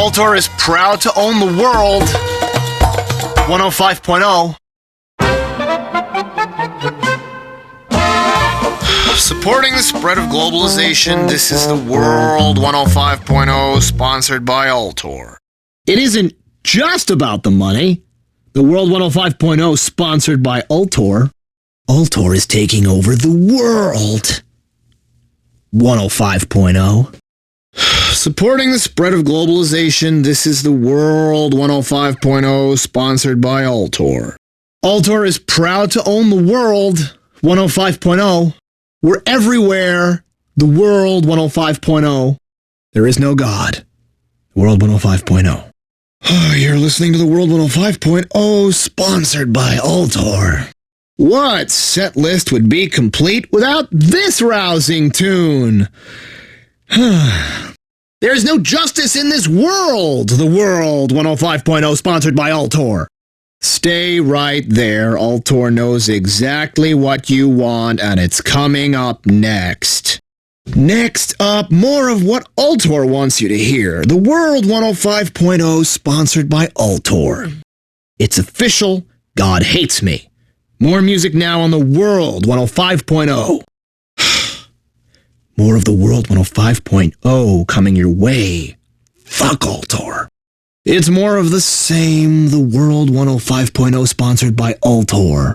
Altor is proud to own the world. 105.0. Supporting the spread of globalization, this is the World 105.0, sponsored by Altor. It isn't just about the money. The World 105.0, sponsored by Altor. Altor is taking over the world. 105.0. Supporting the spread of globalization, this is the World 105.0, sponsored by Altor. Altor is proud to own the world. 105.0. We're everywhere. The World 105.0. There is no God. World 105.0. You're listening to the World 105.0, sponsored by Altor. What set list would be complete without this rousing tune? There's no justice in this world. The World 105.0, sponsored by Altor. Stay right there. Altor knows exactly what you want, and it's coming up next. Next up, more of what Altor wants you to hear. The World 105.0, sponsored by Altor. It's official. God hates me. More music now on the World 105.0. More of the World 105.0 coming your way. Fuck Altor. It's more of the same. The World 105.0, sponsored by Altor.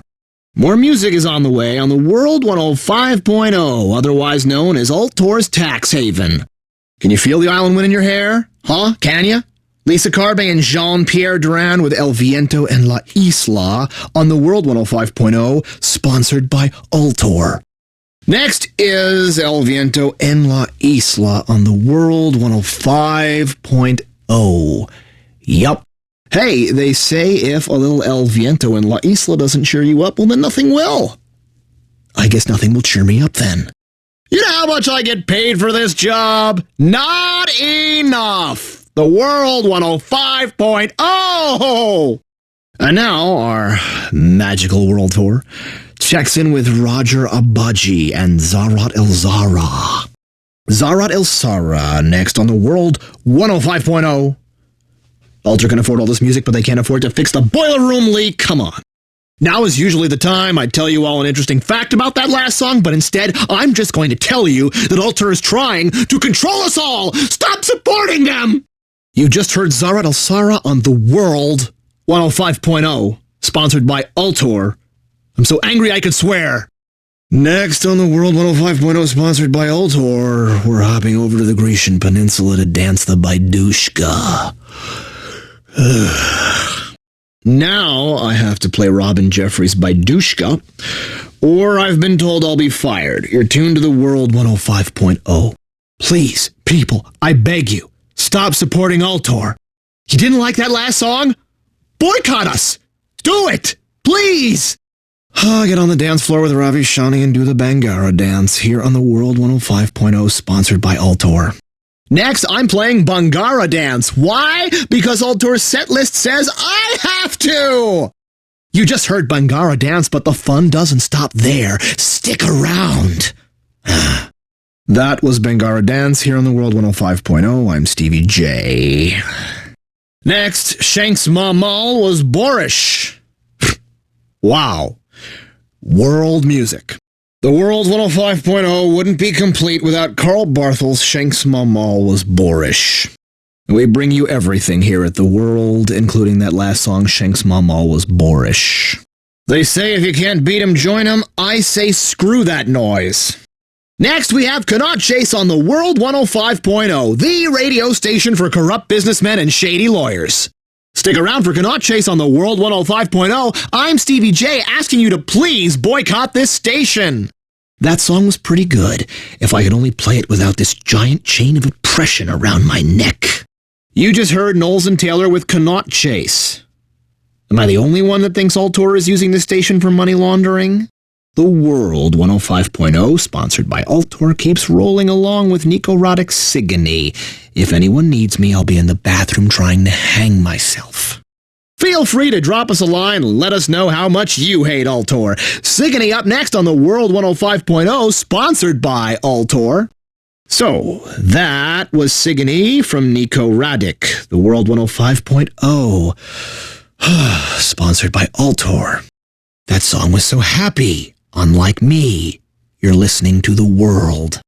More music is on the way on the World 105.0, otherwise known as Altor's Tax Haven. Can you feel the island wind in your hair? Huh? Can ya? Lisa Carbe and Jean-Pierre Duran with El Viento en la Isla on the World 105.0, sponsored by Altor. Next is El Viento en la Isla on the World 105.0. Yup. Hey, they say if a little El Viento en la Isla doesn't cheer you up, well, then nothing will. I guess nothing will cheer me up then. You know how much I get paid for this job? Not enough. The World 105.0. And now our magical world tour checks in with Roger Abaji and Zarat El Zara. Zarat El Zara next on the World 105.0. Altor can afford all this music, but they can't afford to fix the boiler room leak. Come on. Now is usually the time I'd tell you all an interesting fact about that last song, but instead, I'm just going to tell you that Altor is trying to control us all. Stop supporting them! You just heard Zarat El Zara on the World 105.0, sponsored by Altor. I'm so angry I could swear. Next on the World 105.0, sponsored by Altor, we're hopping over to the Grecian Peninsula to dance the Baidushka. Now I have to play Robin Jeffries' Baidushka, or I've been told I'll be fired. You're tuned to the World 105.0. Please, people, I beg you, stop supporting Altor. You didn't like that last song? Boycott us! Do it! Please! Get on the dance floor with Ravi Shani and do the Bangara dance here on the World 105.0, sponsored by Altor. Next, I'm playing Bangara Dance. Why? Because Altor's set list says I have to! You just heard Bangara Dance, but the fun doesn't stop there. Stick around. That was Bangara Dance here on the World 105.0. I'm Stevie J. Next, Shanks Mamal was boorish. Wow. World music. The World 105.0 wouldn't be complete without Carl Barthel's Shanks Mamal was boorish. We bring you everything here at the World, including that last song, Shanks Mamal was boorish. They say if you can't beat 'em, join 'em. I say screw that noise. Next, we have Cannot Chase on the World 105.0, the radio station for corrupt businessmen and shady lawyers. Stick around for Cannot Chase on the World 105.0. I'm Stevie J, asking you to please boycott this station. That song was pretty good, if I could only play it without this giant chain of oppression around my neck. You just heard Knowles and Taylor with Cannot Chase. Am I the only one that thinks Altor is using this station for money laundering? The World 105.0, sponsored by Altor, keeps rolling along with Nico Roddick's Sigany. If anyone needs me, I'll be in the bathroom trying to hang myself. Feel free to drop us a line and let us know how much you hate Altor. Sigany up next on the World 105.0, sponsored by Altor. So, that was Sigany from Nico Radic, the World 105.0, sponsored by Altor. That song was so happy. Unlike me, you're listening to the world.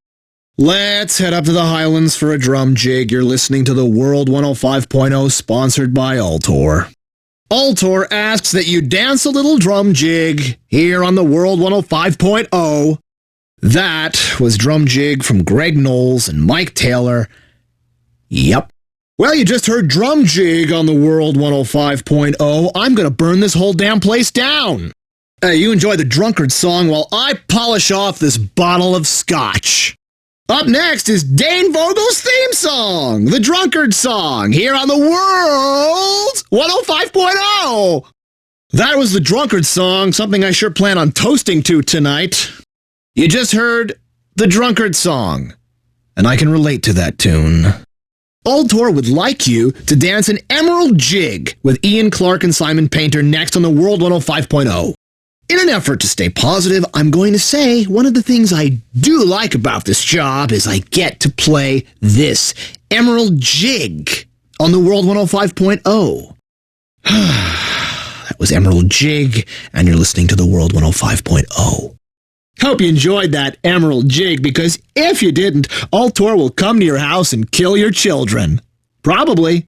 Let's head up to the Highlands for a drum jig. You're listening to the World 105.0, sponsored by Altor. Altor asks that you dance a little drum jig here on the World 105.0. That was Drum Jig from Greg Knowles and Mike Taylor. Yep. Well, you just heard Drum Jig on the World 105.0. I'm gonna burn this whole damn place down. You enjoy the drunkard song while I polish off this bottle of scotch. Up next is Dane Vogel's theme song, the drunkard song, here on the World 105.0. That was the drunkard song, something I sure plan on toasting to tonight. You just heard the drunkard song, and I can relate to that tune. Altor would like you to dance an Emerald Jig with Ian Clark and Simon Painter next on the World 105.0. In an effort to stay positive, I'm going to say one of the things I do like about this job is I get to play this Emerald Jig on the World 105.0. That was Emerald Jig, and you're listening to the World 105.0. Hope you enjoyed that Emerald Jig, because if you didn't, Altor will come to your house and kill your children. Probably.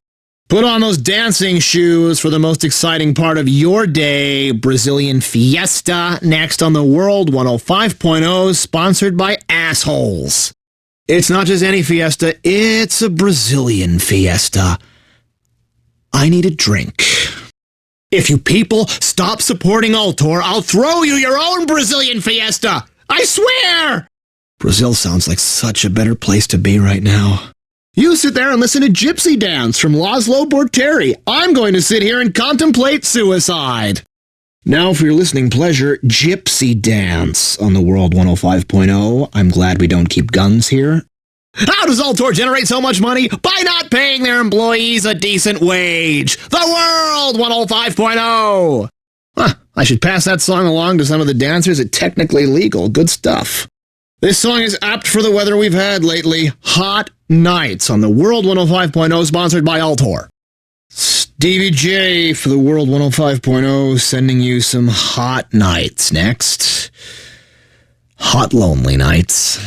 Put on those dancing shoes for the most exciting part of your day, Brazilian Fiesta, next on the World 105.0, sponsored by Assholes. It's not just any fiesta, it's a Brazilian fiesta. I need a drink. If you people stop supporting Altor, I'll throw you your own Brazilian fiesta! I swear! Brazil sounds like such a better place to be right now. You sit there and listen to Gypsy Dance from Laszlo Borteri. I'm going to sit here and contemplate suicide. Now for your listening pleasure, Gypsy Dance on the World 105.0. I'm glad we don't keep guns here. How does Altor generate so much money? By not paying their employees a decent wage. The World 105.0. I should pass that song along to some of the dancers at Technically Legal. Good stuff. This song is apt for the weather we've had lately. Hot Nights on the World 105.0, sponsored by Altor. Stevie J for the World 105.0, sending you some hot nights next. Hot lonely nights.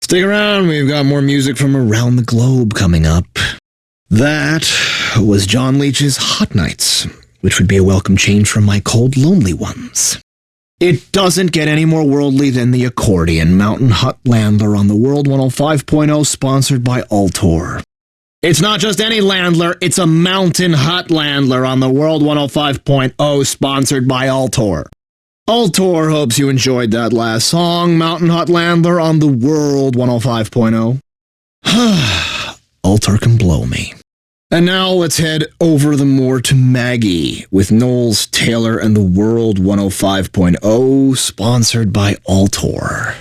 Stick around, we've got more music from around the globe coming up. That was John Leach's Hot Nights, which would be a welcome change from my cold, lonely ones. It doesn't get any more worldly than the accordion, Mountain Hut Landler on the World 105.0, sponsored by Altor. It's not just any Landler, it's a Mountain Hut Landler on the World 105.0, sponsored by Altor. Altor hopes you enjoyed that last song, Mountain Hut Landler on the World 105.0. Altor can blow me. And now let's head over the moor to Maggie with Knowles Taylor and the World 105.0, sponsored by Altor.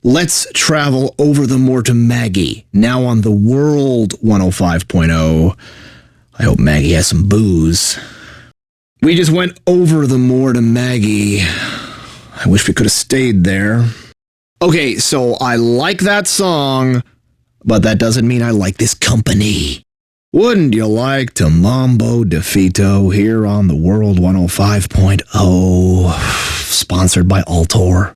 Let's travel over the moor to Maggie, now on the World 105.0. I hope Maggie has some booze. We just went over the moor to Maggie. I wish we could have stayed there. Okay, so I like that song, but that doesn't mean I like this company. Wouldn't you like to Mambo DeFito here on the World 105.0, sponsored by Altor?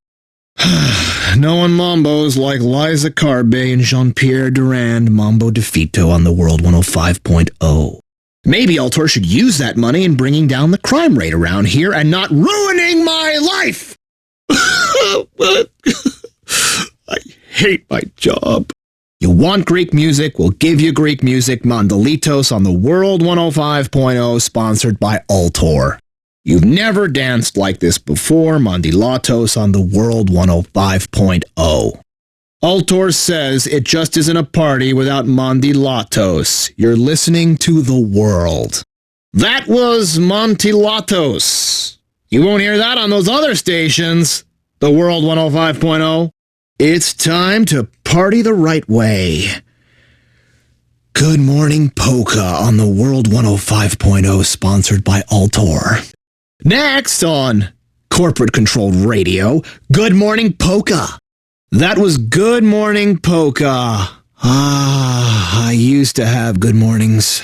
No one Mambos like Liza Carbe and Jean-Pierre Durand Mambo DeFito on the World 105.0. Maybe Altor should use that money in bringing down the crime rate around here and not ruining my life! I hate my job. You want Greek music? We'll give you Greek music. Mandalitos on the World 105.0, sponsored by Altor. You've never danced like this before. Mandilatos on the World 105.0. Altor says it just isn't a party without Mandilatos. You're listening to the world. That was Mandilatos. You won't hear that on those other stations. The World 105.0. It's time to party the right way. Good Morning Polka on the World 105.0, sponsored by Altor. Next on corporate-controlled radio, Good Morning Polka. That was Good Morning Polka. I used to have good mornings.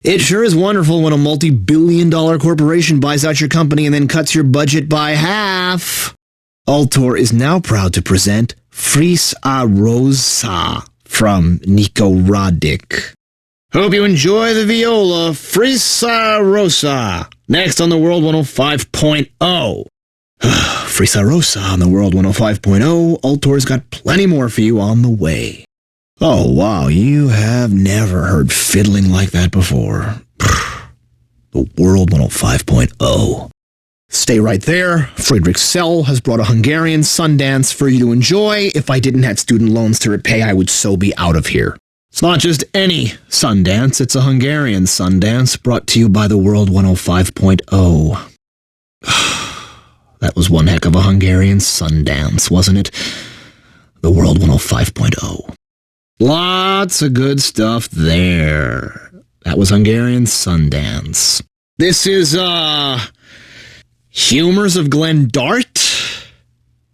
It sure is wonderful when a multi-billion-dollar corporation buys out your company and then cuts your budget by half. Altor is now proud to present Fris a Rosa from Nico Radic. Hope you enjoy the viola Fris a Rosa. Next on the World 105.0. Fris a Rosa on the World 105.0. Altor's got plenty more for you on the way. Oh, wow, you have never heard fiddling like that before. The World 105.0. Stay right there. Friedrich Sell has brought a Hungarian Sundance for you to enjoy. If I didn't have student loans to repay, I would so be out of here. It's not just any Sundance, it's a Hungarian Sundance brought to you by the World 105.0. That was one heck of a Hungarian Sundance, wasn't it? The World 105.0. Lots of good stuff there. That was Hungarian Sundance. This is, Humors of Glen Dart?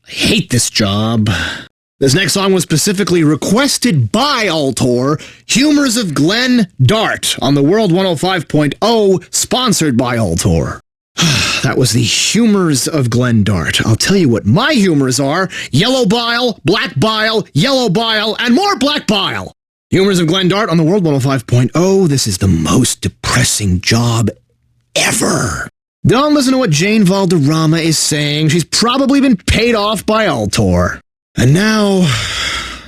I hate this job. This next song was specifically requested by Altor, Humors of Glen Dart, on the World 105.0, sponsored by Altor. That was the Humors of Glen Dart. I'll tell you what my humors are: yellow bile, black bile, yellow bile, and more black bile. Humors of Glen Dart on the World 105.0. This is the most depressing job ever. Don't listen to what Jane Valderrama is saying. She's probably been paid off by Altor. And now,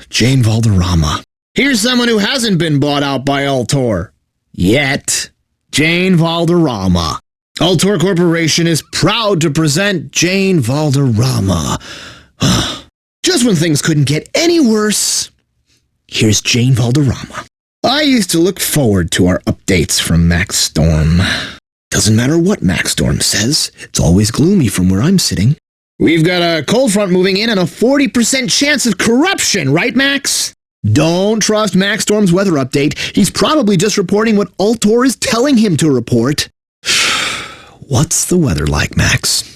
Jane Valderrama. Here's someone who hasn't been bought out by Altor. Yet. Jane Valderrama. Altor Corporation is proud to present Jane Valderrama. Just when things couldn't get any worse, here's Jane Valderrama. I used to look forward to our updates from Max Storm. Doesn't matter what Max Storm says, it's always gloomy from where I'm sitting. We've got a cold front moving in and a 40% chance of corruption, right, Max? Don't trust Max Storm's weather update. He's probably just reporting what Altor is telling him to report. What's the weather like, Max?